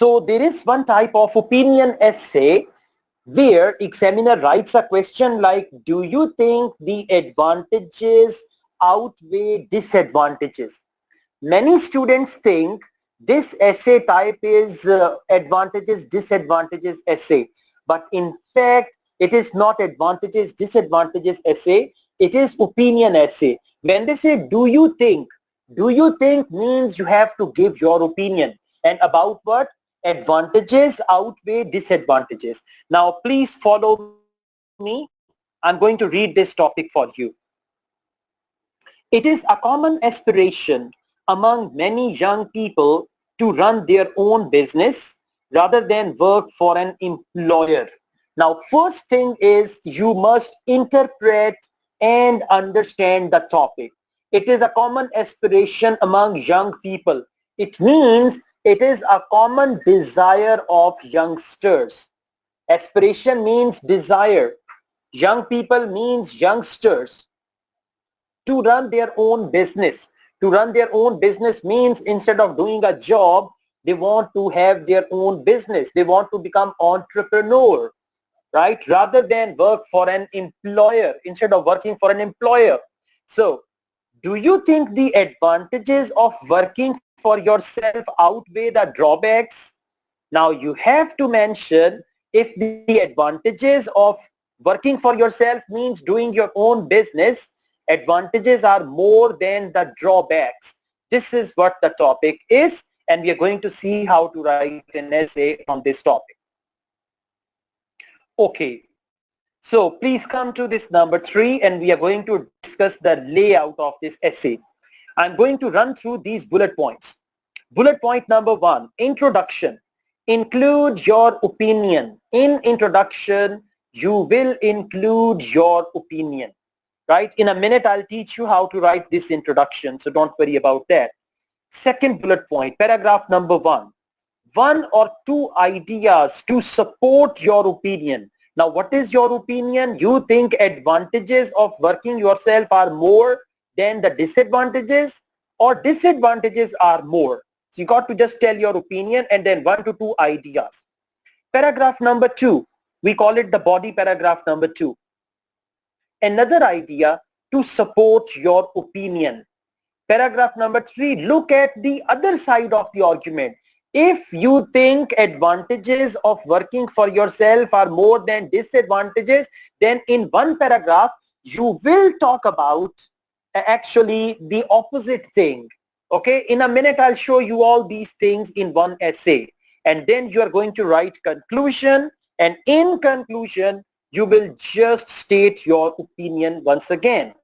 So there is one type of opinion essay where examiner writes a question like, do you think the advantages outweigh disadvantages? Many students think this essay type is advantages disadvantages essay, but in fact it is not advantages disadvantages essay, it is opinion essay. When they say do you think means you have to give your opinion, and about what? Advantages outweigh disadvantages. Now please follow me. I'm going to read this topic for you. It is a common aspiration among many young people to run their own business rather than work for an employer. Now, first thing is you must interpret and understand the topic. It is a common aspiration among young people. It means it is a common desire of youngsters. Aspiration means desire. Young people means youngsters to run their own business. To run their own business means instead of doing a job, they want to have their own business. They want to become entrepreneur, right? Rather than work for an employer, instead of working for an employer. So, do you think the advantages of working for yourself outweigh the drawbacks? Now, you have to mention if the advantages of working for yourself means doing your own business, advantages are more than the drawbacks. This is what the topic is, and we are going to see how to write an essay on this topic. Okay, so please come to this number 3, and we are going to discuss the layout of this essay. I'm going to run through these bullet points. Bullet point number 1, introduction. Include your opinion. In introduction, you will include your opinion. Right? In a minute, I'll teach you how to write this introduction, so don't worry about that. Second bullet point, paragraph number 1. One or two ideas to support your opinion. Now, what is your opinion? You think advantages of working yourself are more than the disadvantages, or disadvantages are more? So you got to just tell your opinion and then 1 to 2 ideas. Paragraph number 2, we call it the body paragraph number 2. Another idea to support your opinion. Paragraph number 3, look at the other side of the argument. If you think advantages of working for yourself are more than disadvantages, then in one paragraph, you will talk about actually the opposite thing. Okay, in a minute, I'll show you all these things in one essay. And then you are going to write conclusion. And in conclusion, you will just state your opinion once again.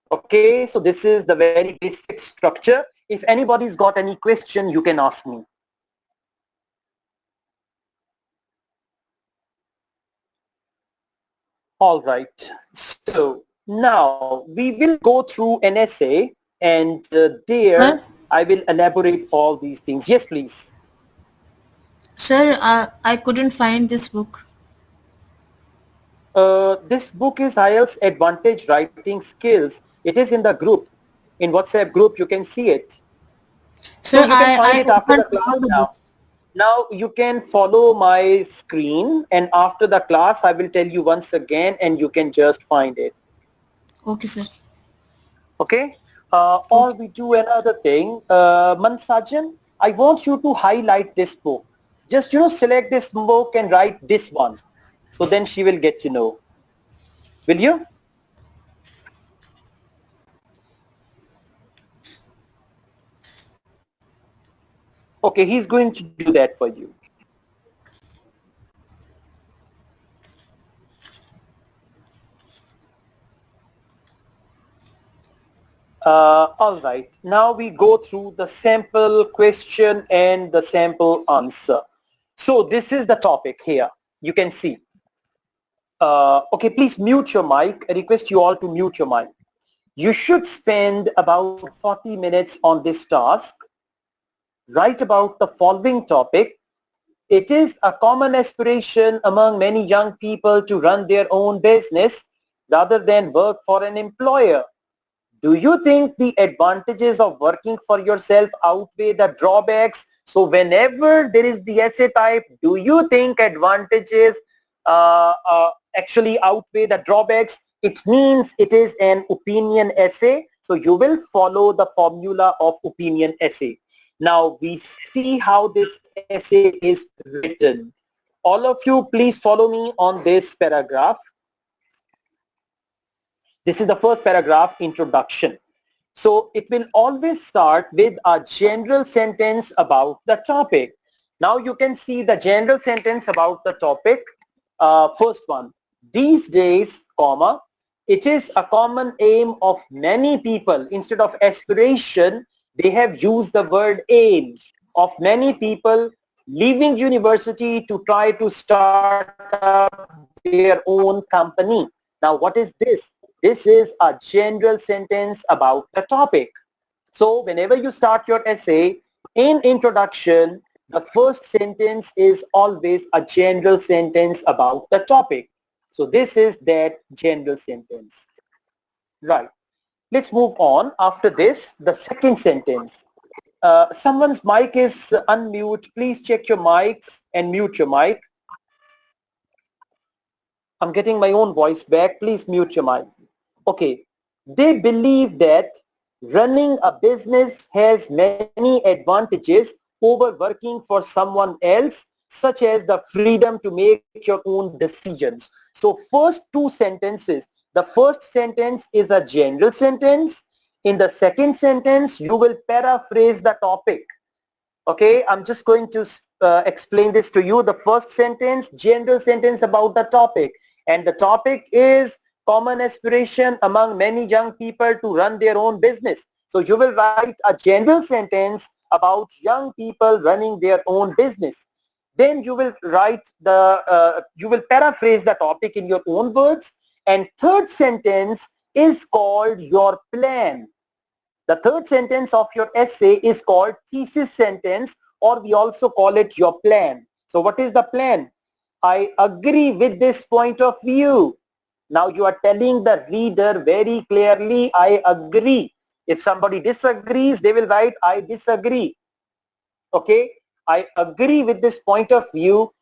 Okay, so this is the very basic structure. If anybody's got any question, you can ask me. All right, so now we will go through an essay, and there Sir, I will elaborate all these things. Yes, please. sir, I couldn't find this book. This book is IELTS Advantage Writing Skills. It is in the group, in WhatsApp group. You can see it. So Sir, you can find I it after the opened class all the now. books. Now you can follow my screen, and after the class I will tell you once again and you can just find it. Okay, sir. Okay? Or Okay. we do another thing. Mansajan, I want you to highlight this book. Just, select this book and write this one. So then she will get to know. Will you? Okay, he's going to do that for you. All right, now we go through the sample question and the sample answer. So this is the topic here. You can see. Okay, please mute your mic. I request you all to mute your mic. You should spend about 40 minutes on this task. Write about the following topic. It is a common aspiration among many young people to run their own business rather than work for an employer. Do you think the advantages of working for yourself outweigh the drawbacks? So whenever there is the essay type, do you think advantages actually outweigh the drawbacks? It means it is an opinion essay. So you will follow the formula of opinion essay. Now we see how this essay is written. All of you, please follow me on this paragraph. This is the first paragraph, introduction. So it will always start with a general sentence about the topic. Now you can see the general sentence about the topic. First one, these days, comma, it is a common aim of many people. Instead of aspiration, they have used the word aim of many people leaving university to try to start up their own company. Now what is this? This is a general sentence about the topic. So whenever you start your essay, in introduction, the first sentence is always a general sentence about the topic. So this is that general sentence. Right. Let's move on. After this, the second sentence. Someone's mic is unmute. Please check your mics and mute your mic. I'm getting my own voice back. Please mute your mic. Okay. They believe that running a business has many advantages over working for someone else, such as the freedom to make your own decisions. So first two sentences, the first sentence is a general sentence. In the second sentence, you will paraphrase the topic. Okay, I'm just going to explain this to you. The first sentence, general sentence about the topic. And the topic is common aspiration among many young people to run their own business. So you will write a general sentence about young people running their own business. Then you will write you will paraphrase the topic in your own words. And third sentence is called your plan. The third sentence of your essay is called thesis sentence, or we also call it your plan. So what is the plan? I agree with this point of view. Now you are telling the reader very clearly, I agree. If somebody disagrees, they will write, I disagree. Okay, I agree with this point of view,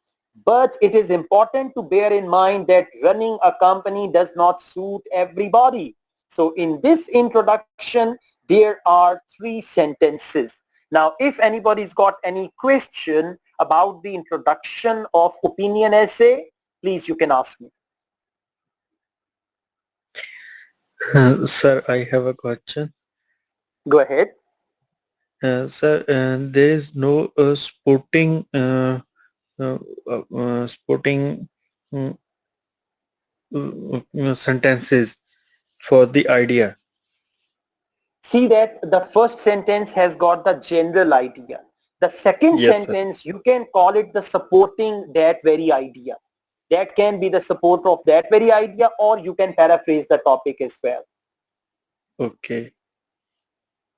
but it is important to bear in mind that running a company does not suit everybody. So in this introduction, there are three sentences. Now, if anybody's got any question about the introduction of opinion essay, please you can ask me. Sir, I have a question. Go ahead. Sir, there is no uh, sporting mm, sentences for the idea. See that the first sentence has got the general idea. The second Yes, sir. sentence, you can call it the supporting that very idea. That can be the support of that very idea, or you can paraphrase the topic as well. Okay.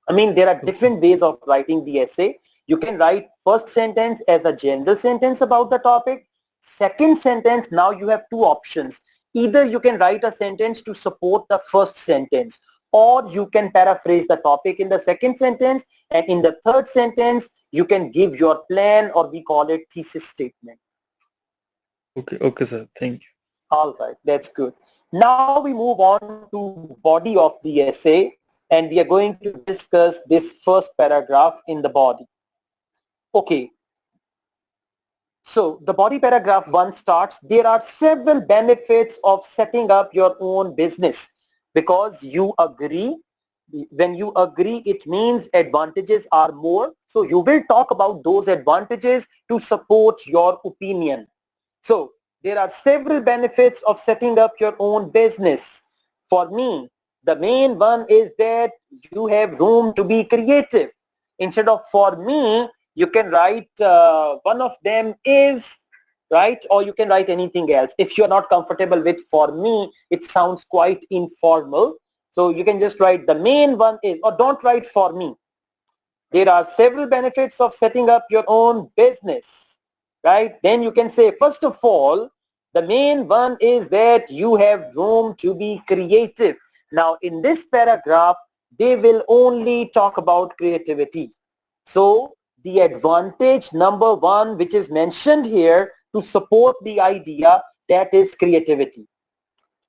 I mean, there are Okay. different ways of writing the essay. You can write first sentence as a general sentence about the topic. Second sentence, now you have two options. Either you can write a sentence to support the first sentence, or you can paraphrase the topic in the second sentence. And in the third sentence, you can give your plan, or we call it thesis statement. Okay. Okay, sir. Thank you. All right, that's good. Now we move on to body of the essay, and we are going to discuss this first paragraph in the body. Okay, so the body paragraph 1 starts, there are several benefits of setting up your own business because you agree. When you agree, it means advantages are more. So you will talk about those advantages to support your opinion. So there are several benefits of setting up your own business. For me, the main one is that you have room to be creative. Instead of for me, you can write one of them is, right? Or you can write anything else. If you're not comfortable with for me, it sounds quite informal. So you can just write the main one is, or don't write for me. There are several benefits of setting up your own business, right? Then you can say, first of all, the main one is that you have room to be creative. Now, in this paragraph, they will only talk about creativity. So the advantage number one which is mentioned here to support the idea, that is creativity.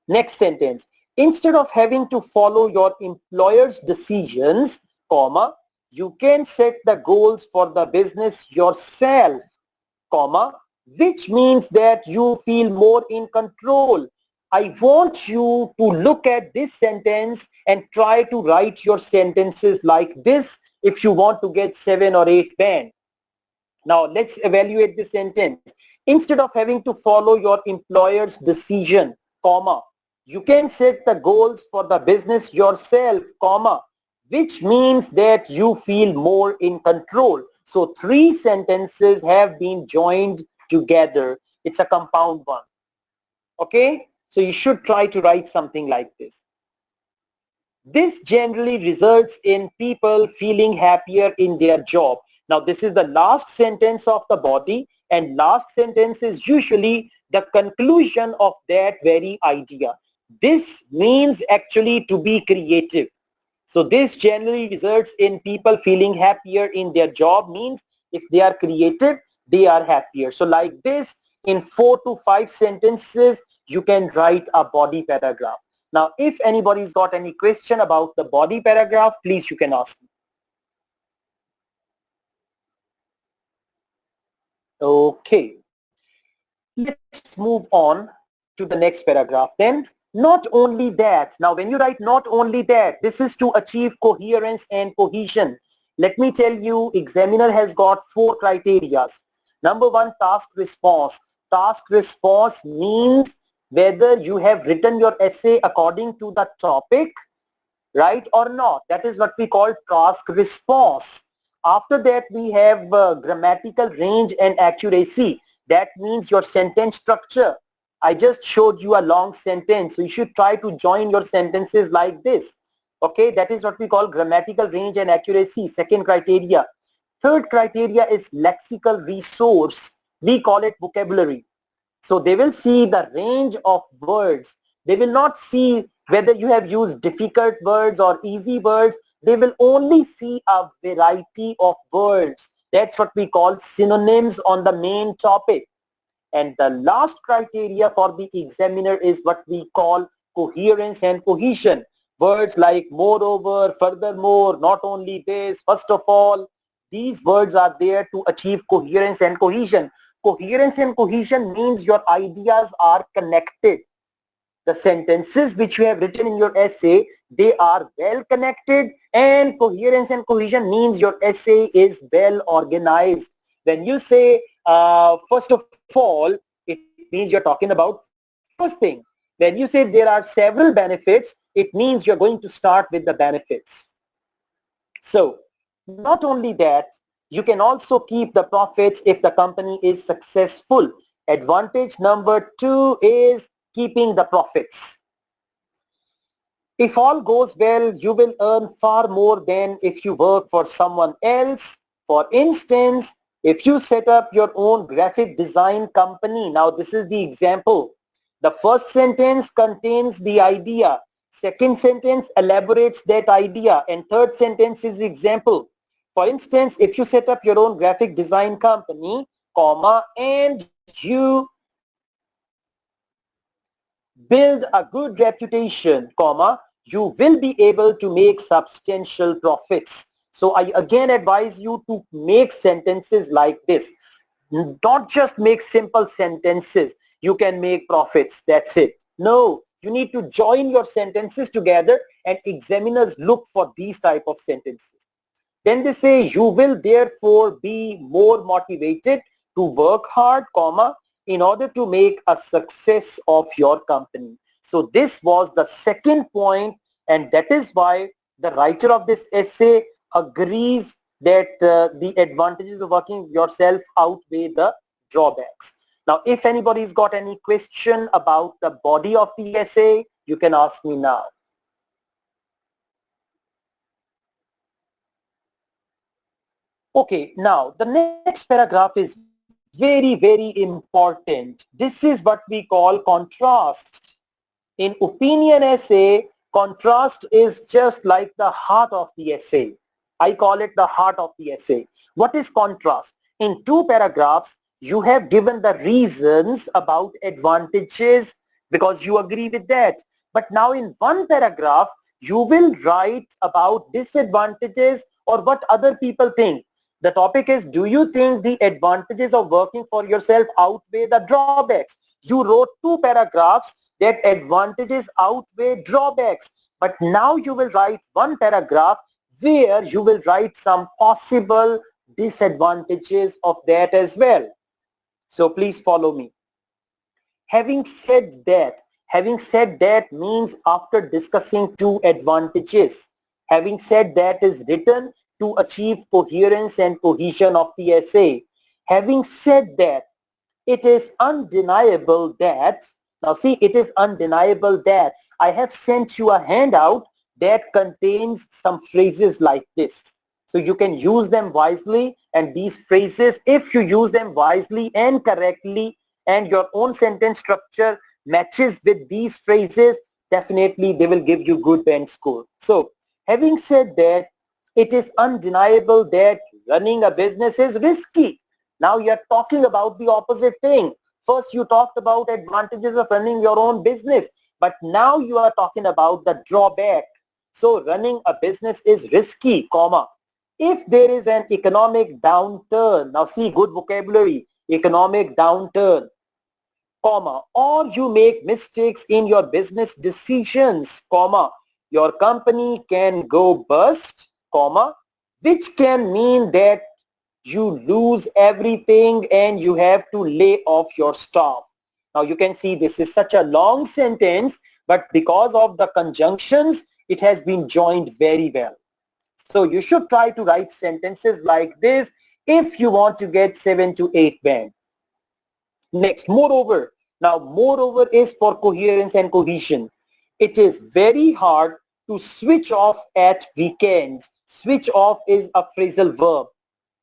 Next sentence. Instead of having to follow your employer's decisions, comma, you can set the goals for the business yourself, comma, which means that you feel more in control. I want you to look at this sentence and try to write your sentences like this if you want to get 7 or 8 band. Now let's evaluate this sentence. Instead of having to follow your employer's decision, comma, you can set the goals for the business yourself, comma, which means that you feel more in control. So 3 sentences have been joined together. It's a compound one. Okay? So you should try to write something like this. This generally results in people feeling happier in their job. Now this is the last sentence of the body, and last sentence is usually the conclusion of that very idea. This means actually to be creative. So this generally results in people feeling happier in their job means if they are creative, they are happier. So like this, in 4 to 5 sentences, you can write a body paragraph. Now, if anybody's got any question about the body paragraph, please you can ask me. Okay, let's move on to the next paragraph then. Not only that, now when you write not only that, this is to achieve coherence and cohesion. Let me tell you, examiner has got 4 criteria. Number 1, task response. Task response means whether you have written your essay according to the topic, right, or not. That is what we call task response. After that, we have grammatical range and accuracy. That means your sentence structure. I just showed you a long sentence, so you should try to join your sentences like this. Okay, that is what we call grammatical range and accuracy, second criteria. Third criteria is lexical resource. We call it vocabulary. So they will see the range of words. They will not see whether you have used difficult words or easy words. They will only see a variety of words. That's what we call synonyms on the main topic. And the last criteria for the examiner is what we call coherence and cohesion. Words like moreover, furthermore, not only this, first of all, these words are there to achieve coherence and cohesion. Coherence and cohesion means your ideas are connected. The sentences which you have written in your essay, they are well connected, and coherence and cohesion means your essay is well organized. When you say first of all, it means you're talking about first thing. When you say there are several benefits, it means you're going to start with the benefits. So not only that, you can also keep the profits if the company is successful. Advantage number 2 is keeping the profits. If all goes well, you will earn far more than if you work for someone else. For instance, if you set up your own graphic design company, now this is the example. The first sentence contains the idea. Second sentence elaborates that idea, and third sentence is example. For instance, if you set up your own graphic design company, comma, and you build a good reputation, comma, you will be able to make substantial profits. So I again advise you to make sentences like this. Don't just make simple sentences. You can make profits, that's it. No, you need to join your sentences together, and examiners look for these type of sentences. Then they say you will therefore be more motivated to work hard, comma, in order to make a success of your company. So this was the second point, and that is why the writer of this essay agrees that the advantages of working yourself outweigh the drawbacks. Now, if anybody's got any question about the body of the essay, you can ask me now. Okay, now the next paragraph is very, very important. This is what we call contrast. In opinion essay, contrast is just like the heart of the essay. I call it the heart of the essay. What is contrast? In two paragraphs, you have given the reasons about advantages because you agree with that. But now in one paragraph, you will write about disadvantages or what other people think. The topic is, do you think the advantages of working for yourself outweigh the drawbacks? You wrote two paragraphs that advantages outweigh drawbacks. But now you will write one paragraph where you will write some possible disadvantages of that as well. So please follow me. Having said that means after discussing two advantages, having said that is written to achieve coherence and cohesion of the essay. Having said that, it is undeniable that, now see, it is undeniable that I have sent you a handout that contains some phrases like this. So you can use them wisely, and these phrases, if you use them wisely and correctly and your own sentence structure matches with these phrases, definitely they will give you good band score. So having said that, it is undeniable that running a business is risky. Now you're talking about the opposite thing. First you talked about advantages of running your own business, but now you are talking about the drawback. So running a business is risky, comma. If there is an economic downturn, now see, good vocabulary, economic downturn, comma, or you make mistakes in your business decisions, comma, your company can go bust, comma, which can mean that you lose everything and you have to lay off your staff. Now you can see this is such a long sentence, but because of the conjunctions, it has been joined very well. So you should try to write sentences like this if you want to get 7 to 8 band. Next, moreover. Now, moreover is for coherence and cohesion. It is very hard to switch off at weekends. Switch off is a phrasal verb.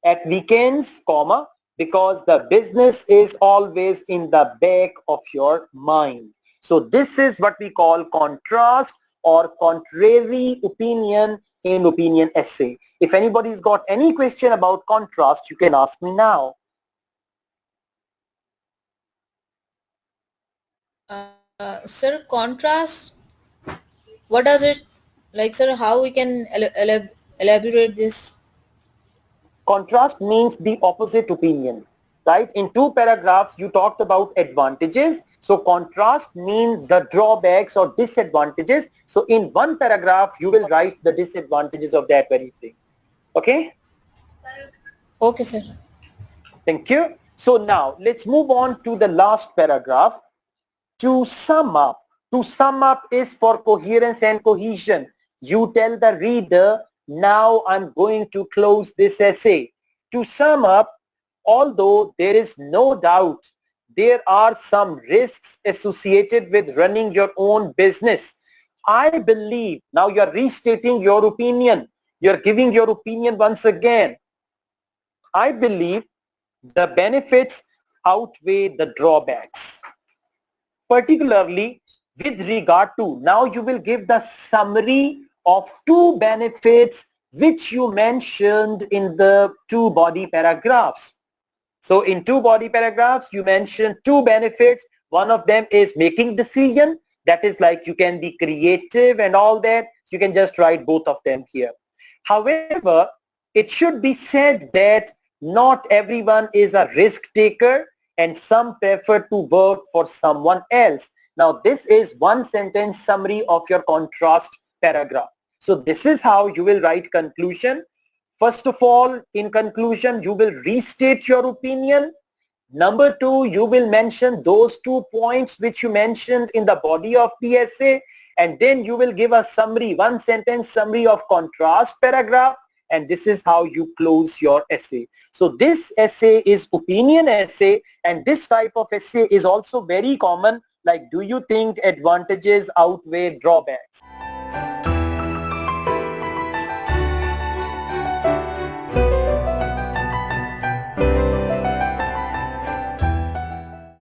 At weekends, comma, because the business is always in the back of your mind. So this is what we call contrast or contrary opinion in opinion essay. If anybody's got any question about contrast, you can ask me now. Sir, contrast, what does it like, sir? How we can elaborate this? Contrast means the opposite opinion, right? In two paragraphs, you talked about advantages. So contrast means the drawbacks or disadvantages. So in one paragraph, you will write the disadvantages of that very thing. Okay? Okay, sir. Thank you. So now let's move on to the last paragraph. To sum up. To sum up is for coherence and cohesion. You tell the reader, now I'm going to close this essay. To sum up, although there is no doubt there are some risks associated with running your own business, I believe, now you're restating your opinion. You're giving your opinion once again. I believe the benefits outweigh the drawbacks. Particularly with regard to, now you will give the summary of two benefits which you mentioned in the two body paragraphs. So in two body paragraphs, you mentioned two benefits. One of them is making decision. That is like you can be creative and all that. You can just write both of them here. However, it should be said that not everyone is a risk taker and some prefer to work for someone else. Now this is one sentence summary of your contrast paragraph. So this is how you will write conclusion. First of all, in conclusion, you will restate your opinion. Number two, you will mention those 2 points which you mentioned in the body of the essay, and then you will give a summary, one sentence summary of contrast paragraph, and this is how you close your essay. So this essay is opinion essay, and this type of essay is also very common, like, do you think advantages outweigh drawbacks?